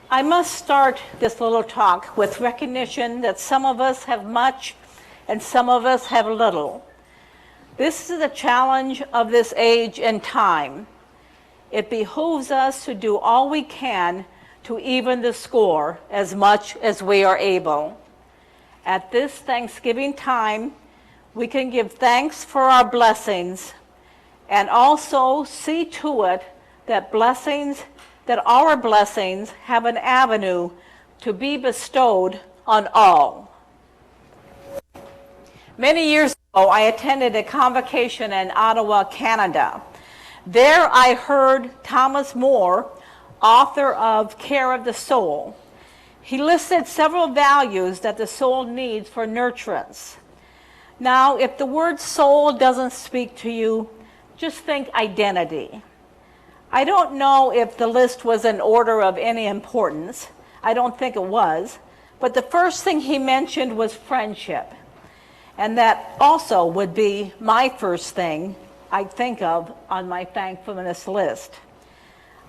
I must start this little talk with recognition that some of us have much and some of us have little. This is the challenge of this age and time. It behooves us to do all we can to even the score as much as we are able. At this Thanksgiving time, we can give thanks for our blessings and also see to it that our blessings have an avenue to be bestowed on all. Many years ago, I attended a convocation in Ottawa, Canada. There I heard Thomas Moore, author of Care of the Soul. He listed several values that the soul needs for nurturance. Now, if the word soul doesn't speak to you, just think identity. I don't know if the list was in order of any importance. I don't think it was. But the first thing he mentioned was friendship. And that also would be my first thing I think of on my thankfulness list.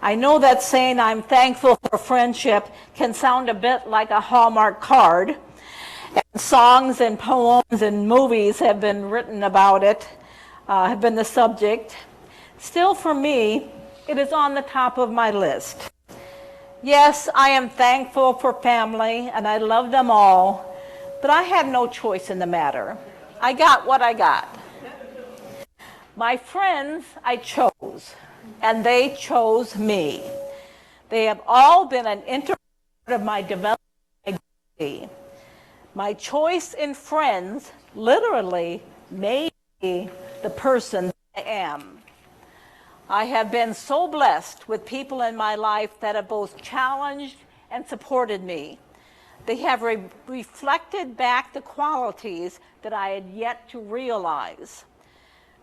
I know that saying I'm thankful for friendship can sound a bit like a Hallmark card. And songs and poems and movies have been written about it, have been the subject. Still, for me, it is on the top of my list. Yes, I am thankful for family, and I love them all, but I had no choice in the matter. I got what I got. My friends I chose, and they chose me. They have all been an integral part of my development identity. My choice in friends literally made me the person I am. I have been so blessed with people in my life that have both challenged and supported me. They have reflected back the qualities that I had yet to realize.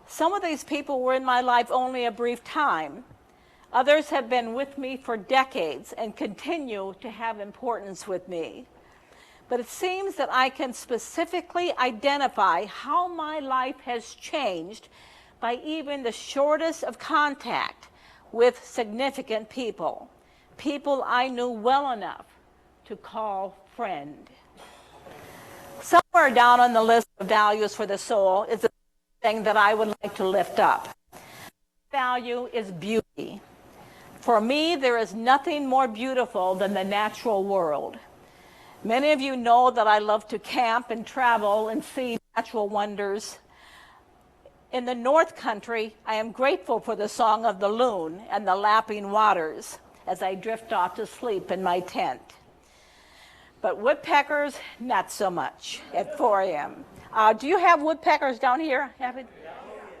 Some of these people were in my life only a brief time. Others have been with me for decades and continue to have importance with me. But it seems that I can specifically identify how my life has changed by even the shortest of contact with significant people, people I knew well enough to call friend. Somewhere down on the list of values for the soul is a thing that I would like to lift up. Value is beauty. For me, there is nothing more beautiful than the natural world. Many of you know that I love to camp and travel and see natural wonders. In the North Country, I am grateful for the song of the loon and the lapping waters as I drift off to sleep in my tent. But woodpeckers, not so much at 4 a.m. Do you have woodpeckers down here?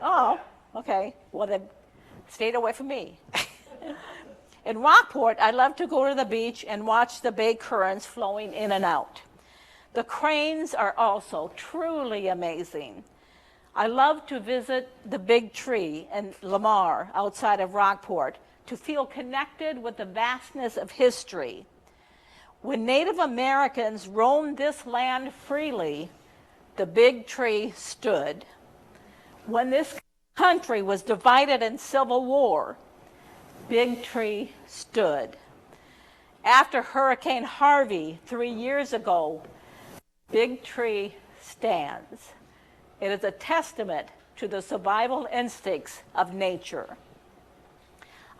Oh, okay. Well, then stayed away from me. In Rockport, I love to go to the beach and watch the bay currents flowing in and out. The cranes are also truly amazing. I love to visit the big tree in Lamar outside of Rockport to feel connected with the vastness of history. When Native Americans roamed this land freely, the big tree stood. When this country was divided in civil war, big tree stood. After Hurricane Harvey 3 years ago, big tree stands. It is a testament to the survival instincts of nature.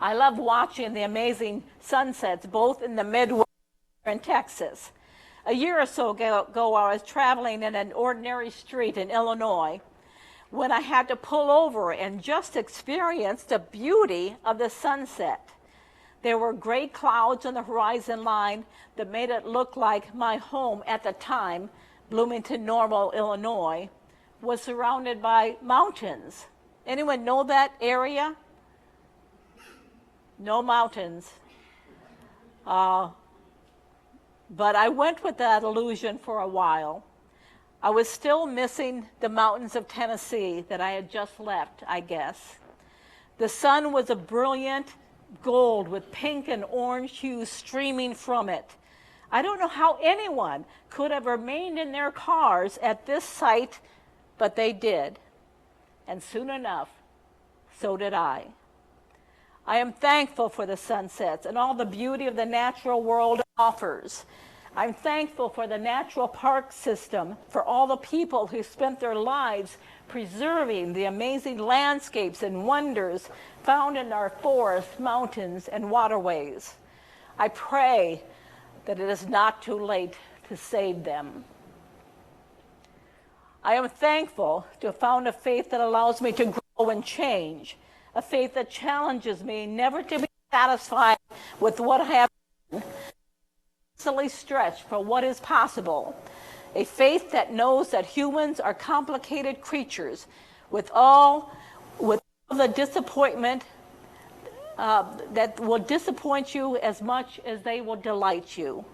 I love watching the amazing sunsets both in the Midwest and Texas. A year or so ago, I was traveling in an ordinary street in Illinois when I had to pull over and just experience the beauty of the sunset. There were gray clouds on the horizon line that made it look like my home at the time, Bloomington Normal, Illinois, was surrounded by mountains. Anyone know that area? No mountains. But I went with that illusion for a while. I was still missing the mountains of Tennessee that I had just left, I guess. The sun was a brilliant gold with pink and orange hues streaming from it. I don't know how anyone could have remained in their cars at this site, but they did. And soon enough, so did I. I am thankful for the sunsets and all the beauty of the natural world offers. I'm thankful for the natural park system, for all the people who spent their lives preserving the amazing landscapes and wonders found in our forests, mountains, and waterways. I pray that it is not too late to save them. I am thankful to have found a faith that allows me to grow and change, a faith that challenges me never to be satisfied with what I have done, constantly stretched for what is possible, a faith that knows that humans are complicated creatures with all the disappointment that will disappoint you as much as they will delight you,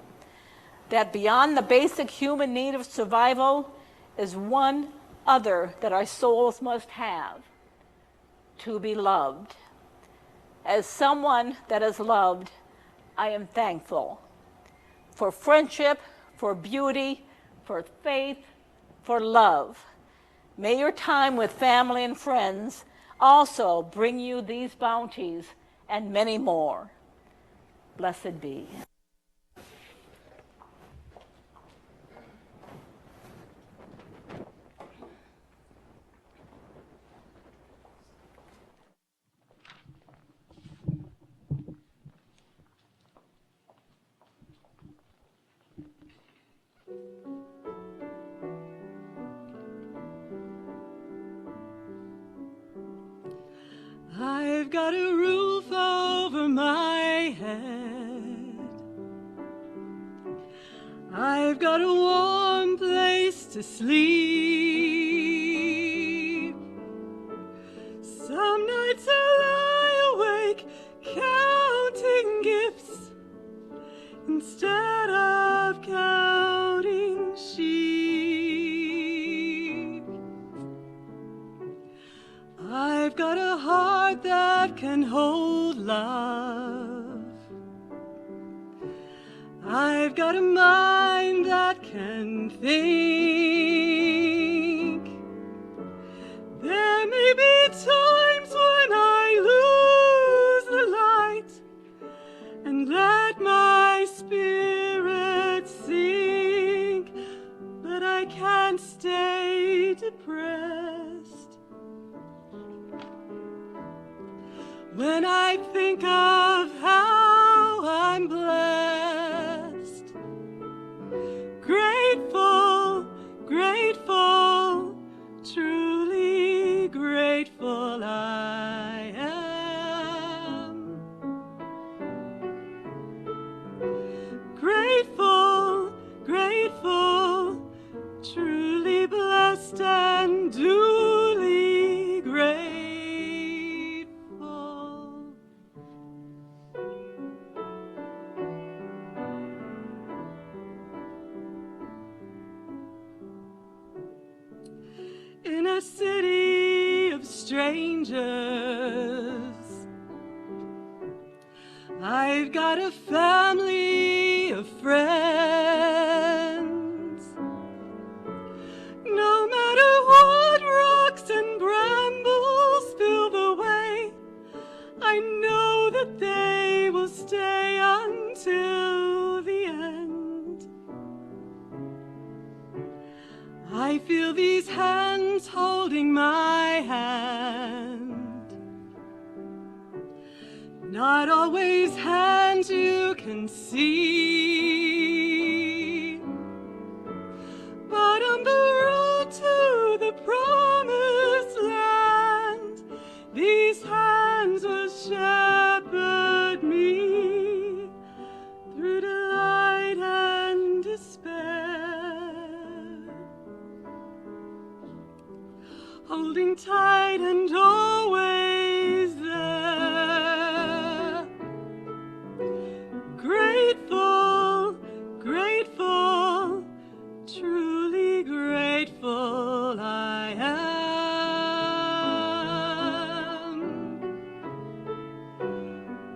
that beyond the basic human need of survival is one other that our souls must have: to be loved. As someone that is loved, I am thankful for friendship, for beauty, for faith, for love. May your time with family and friends also bring you these bounties and many more. Blessed be. I've got a roof over my head. I've got a warm place to sleep. Some nights I lie awake counting gifts instead of counting sheep. I've got a heart that can hold love. I've got a mind that can think. There may be times when I lose the light and let my spirit sink, but I can't stay depressed. When I think of how I'm blessed, grateful, grateful, truly grateful I am. Grateful, grateful, truly blessed and duly grateful. In a city of strangers, I've got a family of friends. No matter what rocks and brambles fill the way, I know that they will stay until the end. I feel these hands holding my hand, not always hands you can see, but on the road to the promised land, these hands will shepherd me through delight and despair, holding tight and always there. Grateful, grateful, truly grateful I am.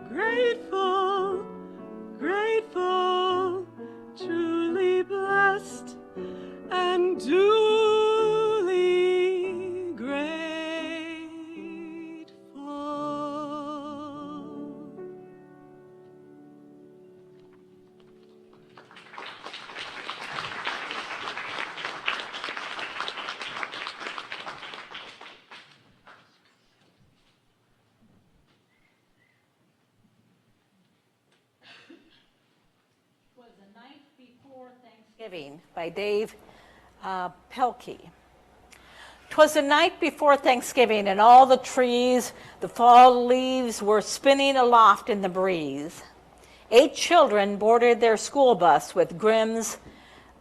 Grateful, grateful, truly blessed and duly grateful. Thanksgiving by Dave Pelkey. 'Twas the night before Thanksgiving, and all the trees, the fall leaves were spinning aloft in the breeze. 8 children boarded their school bus with grins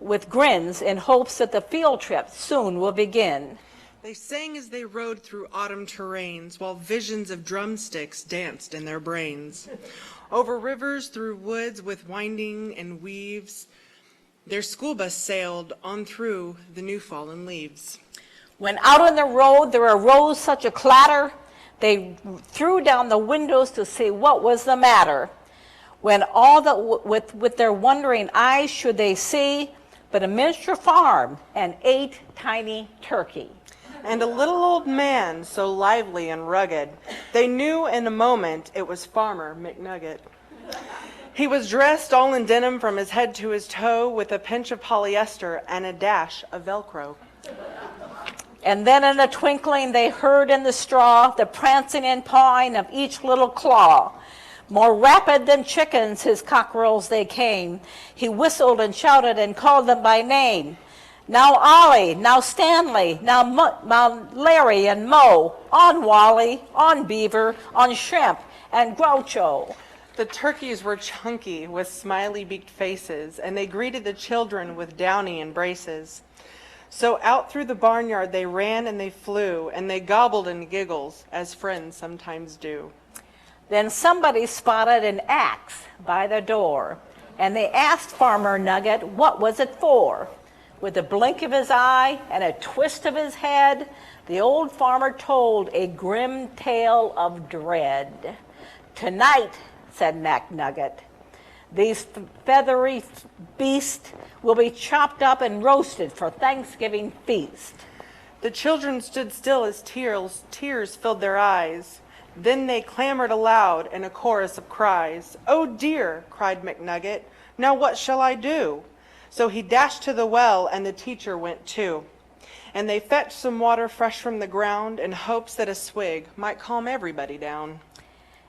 in hopes that the field trip soon will begin. They sang as they rode through autumn terrains, while visions of drumsticks danced in their brains. Over rivers, through woods with winding and weaves, their school bus sailed on through the new fallen leaves. When out on the road there arose such a clatter, they threw down the windows to see what was the matter. When all that with their wondering eyes should they see but a miniature farm and 8 tiny turkey. And a little old man, so lively and rugged, they knew in a moment it was Farmer McNugget. He was dressed all in denim from his head to his toe, with a pinch of polyester and a dash of Velcro. And then in a twinkling they heard in the straw the prancing and pawing of each little claw. More rapid than chickens his cockerels they came. He whistled and shouted and called them by name. Now Ollie, now Stanley, now Larry and Mo, on Wally, on Beaver, on Shrimp and Groucho. The turkeys were chunky with smiley beaked faces, and they greeted the children with downy embraces. So out through the barnyard they ran and they flew, and they gobbled and giggles, as friends sometimes do. Then somebody spotted an axe by the door, and they asked Farmer Nugget what was it for. With a blink of his eye and a twist of his head, the old farmer told a grim tale of dread. Tonight, said McNugget, these feathery beasts will be chopped up and roasted for Thanksgiving feast. The children stood still as tears filled their eyes. Then they clamored aloud in a chorus of cries. "Oh dear," cried McNugget, "now what shall I do?" So he dashed to the well, and the teacher went too. And they fetched some water fresh from the ground in hopes that a swig might calm everybody down.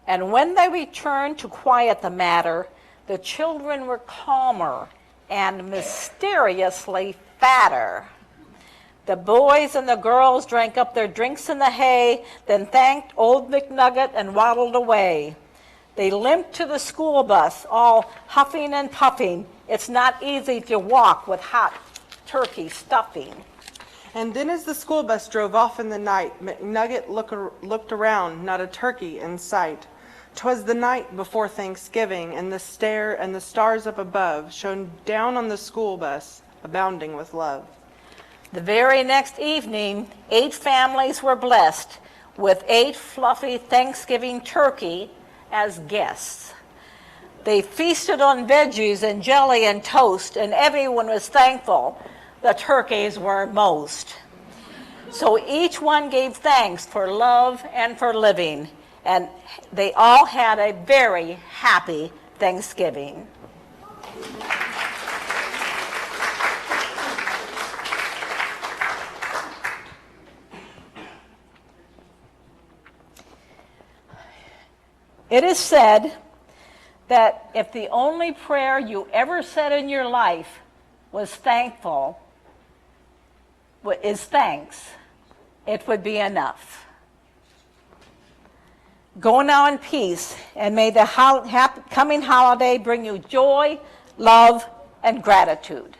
And when they returned to quiet the matter, the children were calmer and mysteriously fatter. The boys and the girls drank up their drinks in the hay, then thanked old McNugget and waddled away. They limped to the school bus, all huffing and puffing. It's not easy to walk with hot turkey stuffing. And then as the school bus drove off in the night, McNugget looked around, not a turkey in sight. 'Twas the night before Thanksgiving, and the stars up above shone down on the school bus, abounding with love. The very next evening, 8 families were blessed with 8 fluffy Thanksgiving turkey as guests. They feasted on veggies and jelly and toast, and everyone was thankful the turkeys were most. So each one gave thanks for love and for living, and they all had a very happy Thanksgiving. It is said that if the only prayer you ever said in your life was thankful, is thanks, it would be enough. Go now in peace, and may the coming holiday bring you joy, love, and gratitude.